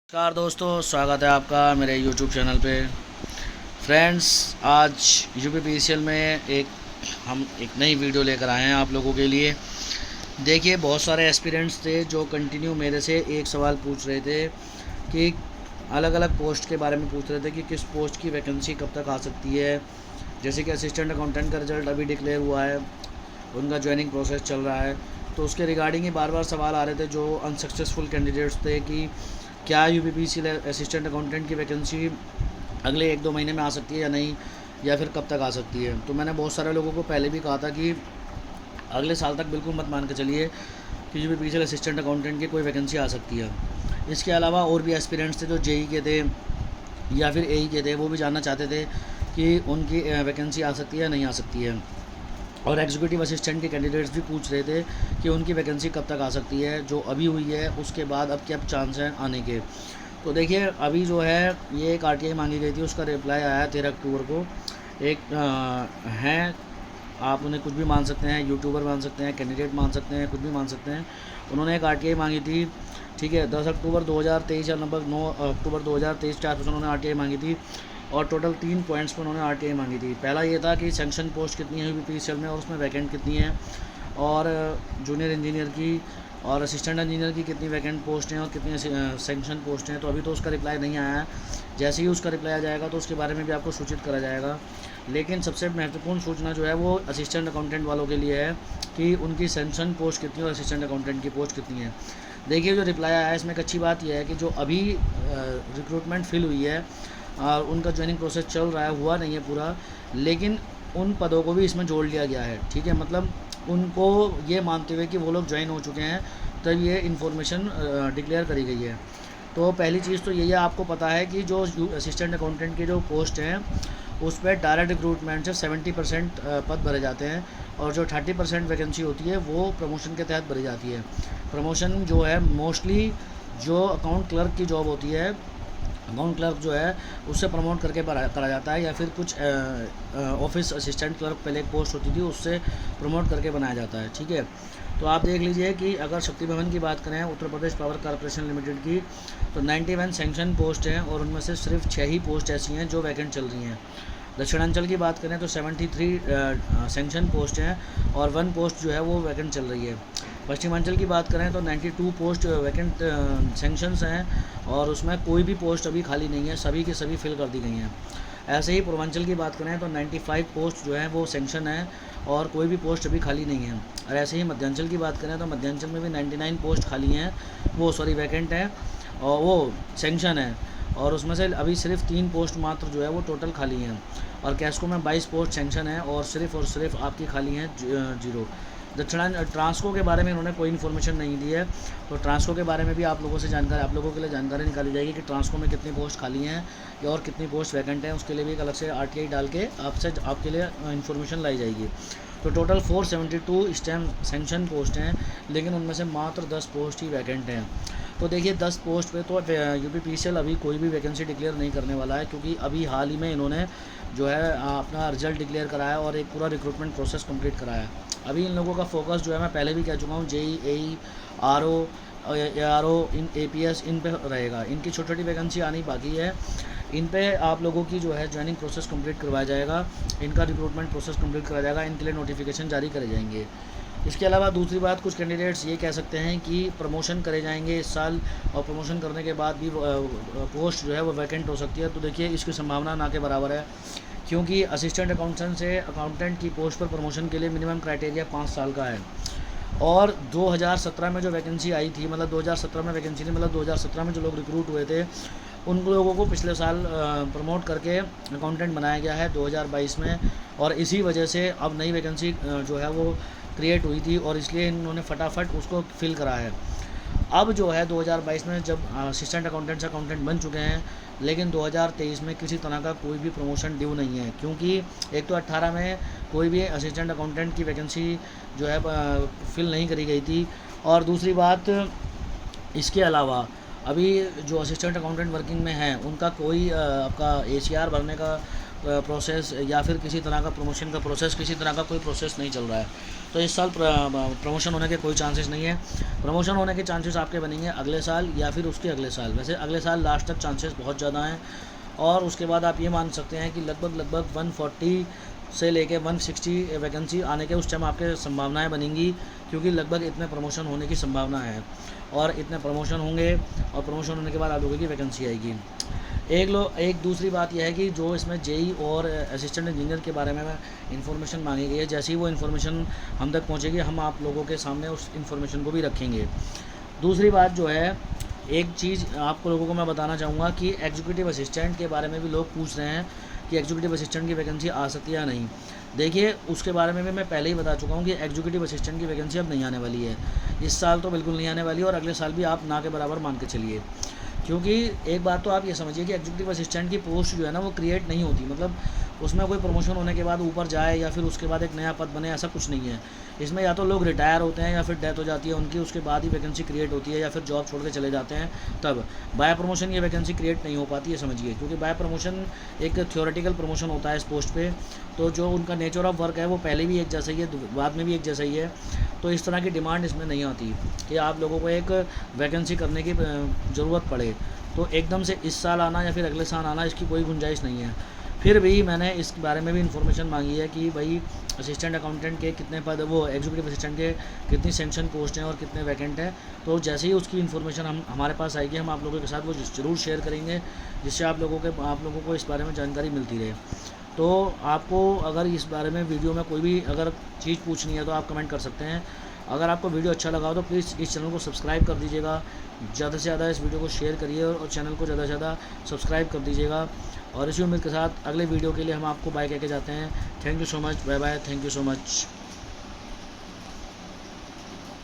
नमस्कार दोस्तों, स्वागत है आपका मेरे YouTube चैनल पे। फ्रेंड्स, आज यूपीपीसीएल में हम एक नई वीडियो लेकर आए हैं आप लोगों के लिए। देखिए, बहुत सारे एस्पिरेंट्स थे जो कंटिन्यू मेरे से एक सवाल पूछ रहे थे कि अलग अलग पोस्ट के बारे में पूछ रहे थे कि किस पोस्ट की वैकेंसी कब तक आ सकती है। जैसे कि असिस्टेंट अकाउंटेंट का रिज़ल्ट अभी डिक्लेयर हुआ है, उनका ज्वाइनिंग प्रोसेस चल रहा है, तो उसके रिगार्डिंग ही बार बार सवाल आ रहे थे जो अनसक्सेसफुल कैंडिडेट्स थे कि क्या यूपीपीसीएल असिस्टेंट अकाउंटेंट की वैकेंसी अगले 1-2 महीने में आ सकती है या नहीं, या फिर कब तक आ सकती है। तो मैंने बहुत सारे लोगों को पहले भी कहा था कि अगले साल तक बिल्कुल मत मान के चलिए कि यूपीपीसीएल असिस्टेंट अकाउंटेंट की कोई वैकेंसी आ सकती है। इसके अलावा और भी एस्पिरेंट्स थे जो जेई के थे या फिर एई के थे, वो भी जानना चाहते थे कि उनकी वैकेंसी आ सकती है या नहीं आ सकती है। और एग्जीक्यूटिव असिस्टेंट के कैंडिडेट्स भी पूछ रहे थे कि उनकी वैकेंसी कब तक आ सकती है, जो अभी हुई है उसके बाद अब क्या चांस हैं आने के। तो देखिए, अभी जो है ये एक आरटीआई मांगी गई थी, उसका रिप्लाई आया है 13 अक्टूबर को। एक हैं, आप उन्हें कुछ भी मान सकते हैं, यूट्यूबर मान सकते हैं, कैंडिडेट मान सकते हैं, कुछ भी मान सकते हैं। उन्होंने एक आरटीआई मांगी थी, ठीक है, 10 अक्टूबर 2023 या लगभग 9 अक्टूबर 2023 के आसपास उन्होंने आरटीआई मांगी थी। और टोटल 3 पॉइंट्स पर उन्होंने आरटीआई मांगी थी। पहला ये था कि सैंक्शन पोस्ट कितनी है यूपीपीसीएल में और उसमें वैकेंट कितनी है, और जूनियर इंजीनियर की और असिस्टेंट इंजीनियर की कितनी वैकेंट पोस्ट हैं और कितनी सैंक्शन पोस्ट हैं। तो अभी तो उसका रिप्लाई नहीं आया है। जैसे ही उसका रिप्लाई आ जाएगा तो उसके बारे में भी आपको सूचित करा जाएगा। लेकिन सबसे महत्वपूर्ण सूचना जो है वो असिस्टेंट अकाउंटेंट वालों के लिए है कि उनकी सैंक्शन पोस्ट कितनी है और असिस्टेंट अकाउंटेंट की पोस्ट कितनी है। देखिए, जो रिप्लाई आया है इसमें एक अच्छी बात यह है कि जो अभी रिक्रूटमेंट फिल हुई है और उनका ज्वाइनिंग प्रोसेस चल रहा है, हुआ नहीं है पूरा, लेकिन उन पदों को भी इसमें जोड़ लिया गया है। ठीक है, मतलब उनको ये मानते हुए कि वो लोग ज्वाइन हो चुके हैं, तब ये इन्फॉर्मेशन डिक्लेयर करी गई है। तो पहली चीज़ तो यही है, आपको पता है कि जो असिस्टेंट अकाउंटेंट की जो पोस्ट हैं उस पर डायरेक्ट रिक्रूटमेंट से 70% पद भरे जाते हैं, और जो 30% वैकेंसी होती है वो प्रमोशन के तहत भरी जाती है। प्रमोशन जो है मोस्टली जो अकाउंट क्लर्क की जॉब होती है, अकाउंट क्लर्क जो है उससे प्रमोट करके करा जाता है, या फिर कुछ ऑफिस असिस्टेंट क्लर्क पहले एक पोस्ट होती थी उससे प्रमोट करके बनाया जाता है। ठीक है, तो आप देख लीजिए कि अगर शक्ति भवन की बात करें Uttar Pradesh power corporation limited की, तो 91 सैंक्शन पोस्ट हैं और उनमें से सिर्फ 6 ही पोस्ट ऐसी हैं जो वैकेंट चल रही हैं। दक्षिणांचल की बात करें तो 73 सैंक्शन पोस्ट हैं और 1 पोस्ट जो है वो वैकेंट चल रही है। पश्चिमांचल की बात करें तो 92 पोस्ट वैकेंट सैंक्शंस हैं और उसमें कोई भी पोस्ट अभी खाली नहीं है, सभी की सभी फिल कर दी गई हैं। ऐसे ही पूर्वांचल की बात करें तो 95 पोस्ट जो है वो सैंक्शन है और कोई भी पोस्ट अभी खाली नहीं है। और ऐसे ही मध्यांचल की बात करें तो मध्यांचल में भी 99 पोस्ट खाली हैं, वो वैकेंट हैं और वो सैंक्शन है, और उसमें से अभी सिर्फ 3 पोस्ट मात्र जो है वो टोटल खाली हैं। और कैस्को में 22 पोस्ट सैंक्शन है और सिर्फ आपकी खाली हैं 0। ट्रांसको के बारे में इन्होंने कोई इन्फॉर्मेशन नहीं दी है, तो ट्रांसको के बारे में भी आप लोगों के लिए जानकारी निकाली जाएगी कि ट्रांसको में कितनी पोस्ट खाली हैं और कितनी पोस्ट वैकेंट हैं। उसके लिए भी एक अलग से आरटीआई डाल के आपके लिए इन्फॉर्मेशन लाई जाएगी। तो टोटल 472 स्टेम सैंक्शन पोस्ट हैं, लेकिन उनमें से मात्र 10 पोस्ट ही वैकेंट हैं। तो देखिए, 10 पोस्ट पे तो यूपीपीसीएल अभी कोई भी वैकेंसी डिक्लेयर नहीं करने वाला है, क्योंकि अभी हाल ही में इन्होंने जो है अपना रिजल्ट डिक्लेयर कराया और एक पूरा रिक्रूटमेंट प्रोसेस कंप्लीट कराया। अभी इन लोगों का फोकस जो है, मैं पहले भी कह चुका हूँ, जेई, एई, आरओ, एआरओ, इन एपीएस, इन पे रहेगा। इनकी छोटी छोटी वैकेंसी आनी बाकी है, इन पे आप लोगों की जो है ज्वाइनिंग प्रोसेस कंप्लीट करवाया जाएगा, इनका रिक्रूटमेंट प्रोसेस कंप्लीट कराया जाएगा, इनके लिए नोटिफिकेशन जारी करे जाएंगे। इसके अलावा दूसरी बात, कुछ कैंडिडेट्स ये कह सकते हैं कि प्रमोशन करे जाएंगे इस साल, और प्रमोशन करने के बाद भी पोस्ट जो है वो वैकेंट हो सकती है। तो देखिए, इसकी संभावना ना के बराबर है, क्योंकि असिस्टेंट अकाउंटेंट से अकाउंटेंट की पोस्ट पर प्रमोशन के लिए मिनिमम क्राइटेरिया 5 साल का है। और 2017 में जो वैकेंसी आई थी, मतलब 2017 में वैकेंसी थी, मतलब 2017 में जो लोग रिक्रूट हुए थे उन लोगों को पिछले साल प्रमोट करके अकाउंटेंट बनाया गया है 2022 में, और इसी वजह से अब नई वैकेंसी जो है वो क्रिएट हुई थी और इसलिए इन्होंने फटाफट उसको फिल करा है। अब जो है 2022 में जब असिस्टेंट अकाउंटेंट बन चुके हैं, लेकिन 2023 में किसी तरह का कोई भी प्रमोशन ड्यू नहीं है, क्योंकि एक तो 18 में कोई भी असिस्टेंट अकाउंटेंट की वैकेंसी जो है फिल नहीं करी गई थी। और दूसरी बात, इसके अलावा अभी जो असिस्टेंट अकाउंटेंट वर्किंग में हैं उनका कोई आपका एसीआर भरने का प्रोसेस या फिर किसी तरह का प्रमोशन का प्रोसेस, किसी तरह का कोई प्रोसेस नहीं चल रहा है। तो इस साल प्रमोशन होने के कोई चांसेस नहीं है। प्रमोशन होने के चांसेस आपके बनेंगे अगले साल या फिर उसके अगले साल। वैसे अगले साल लास्ट तक चांसेस बहुत ज़्यादा हैं, और उसके बाद आप ये मान सकते हैं कि लगभग 140 से लेके 160 वैकेंसी आने के उस टाइम आपके संभावनाएं बनेंगी, क्योंकि लगभग इतने प्रमोशन होने की संभावना है, और इतने प्रमोशन होंगे और प्रमोशन होने के बाद आप लोगों की वैकेंसी आएगी। एक दूसरी बात यह है कि जो इसमें जेई और असिस्टेंट इंजीनियर के बारे में इंफॉर्मेशन मांगी गई है, जैसे ही वो इन्फॉर्मेशन हम तक पहुंचेगी हम आप लोगों के सामने उस इन्फॉर्मेशन को भी रखेंगे। दूसरी बात जो है, एक चीज़ आप लोगों को मैं बताना चाहूँगा कि एग्जीक्यूटिव असिस्टेंट के बारे में भी लोग पूछ रहे हैं कि एग्जीक्यूटिव असिस्टेंट की वैकेंसी आ सकती है या नहीं। देखिए, उसके बारे में भी मैं पहले ही बता चुका हूँ कि एग्जीक्यूटिव असिस्टेंट की वैकेंसी अब नहीं आने वाली है। इस साल तो बिल्कुल नहीं आने वाली है, और अगले साल भी आप ना के बराबर मान के चलिए। क्योंकि एक बात तो आप ये समझिए कि एग्जीक्यूटिव असिस्टेंट की पोस्ट जो है ना वो क्रिएट नहीं होती, मतलब उसमें कोई प्रमोशन होने के बाद ऊपर जाए या फिर उसके बाद एक नया पद बने, ऐसा कुछ नहीं है। इसमें या तो लोग रिटायर होते हैं या फिर डेथ हो जाती है उनकी, उसके बाद ही वैकेंसी क्रिएट होती है, या फिर जॉब छोड़ के चले जाते हैं तब। बाय प्रमोशन ये वैकेंसी क्रिएट नहीं हो पाती है, समझिए। क्योंकि बाय प्रमोशन एक थ्योरेटिकल प्रमोशन होता है इस पोस्ट पे, तो जो उनका नेचर ऑफ वर्क है वो पहले भी एक जैसा ही है, बाद में भी एक जैसा ही है। तो इस तरह की डिमांड इसमें नहीं आती कि आप लोगों को एक वैकेंसी करने की ज़रूरत पड़े। तो एकदम से इस साल आना या फिर अगले साल आना, इसकी कोई गुंजाइश नहीं है। फिर भी मैंने इस बारे में भी इन्फॉर्मेशन मांगी है कि भाई असिस्टेंट अकाउंटेंट के कितने पद, वो एग्जीक्यूटिव असिस्टेंट के कितनी सैंक्शन पोस्ट हैं और कितने वैकेंट हैं। तो जैसे ही उसकी इन्फॉर्मेशन हमारे पास आएगी, हम आप लोगों के साथ वो ज़रूर शेयर करेंगे, जिससे आप लोगों को इस बारे में जानकारी मिलती रहे। तो आपको अगर इस बारे में वीडियो में कोई भी अगर चीज़ पूछनी है तो आप कमेंट कर सकते हैं। अगर आपको वीडियो अच्छा लगा हो तो प्लीज़ इस चैनल को सब्सक्राइब कर दीजिएगा, ज़्यादा से ज़्यादा इस वीडियो को शेयर करिए और चैनल को ज़्यादा से ज़्यादा सब्सक्राइब कर दीजिएगा। और इसी उम्मीद के साथ अगले वीडियो के लिए हम आपको बाय कह के जाते हैं। Thank you so much, bye bye, thank you so much.